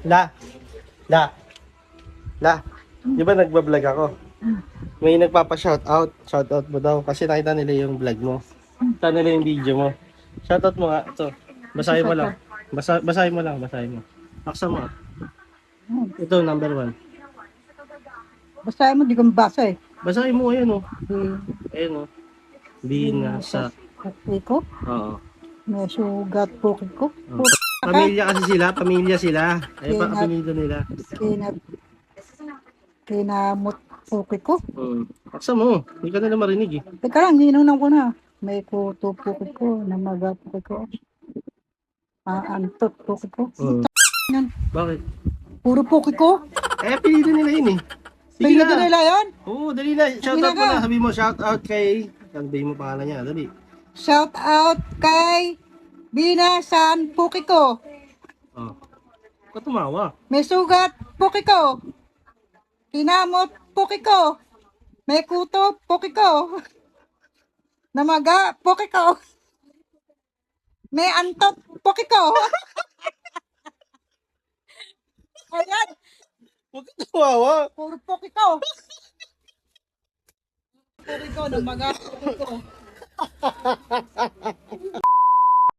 La, la, la. Di ba nagbablog ako? May nagpapa-shoutout. Shoutout mo daw. Kasi nakita nila yung vlog mo. Nakita nila yung video mo. Shoutout mo nga. Ito. Basahin mo lang. Basahin mo lang. Basahin mo. Aksa mo. Ito, number 1. Basta mo, di ko mabasa eh. Basahin mo. Ayan o. Di, Ayan o. Binasa. Puki ko, Oo. may sugat puki ko. Oh. Pamilya kasi sila. Pamilya sila. Ay pa apelido nila. Kinamot puki ko. Aksa mo. Hindi ka nila marinig eh. Teka lang, ninunan ko na. May kuto puki ko, namaga puki ko. Antot puki ko. Yan. Bakit? Puro puki ko. Eh, apelido nila yun eh. Sige Pilido na. nila yun. Oo, dali na. Shoutout mo na. na. Sabi mo, shoutout kay... Sabihin mo pangalan niya. Dali. Shout out kay Binasan puki ko. Oh. Ka tumawa. May sugat puki ko. Kinamot puki ko. May kuto puki ko. Namaga puki ko. May antot puki ko. Ayan, Huwag ka tumawa. puro puki ko. Puki ko, namaga puki ko.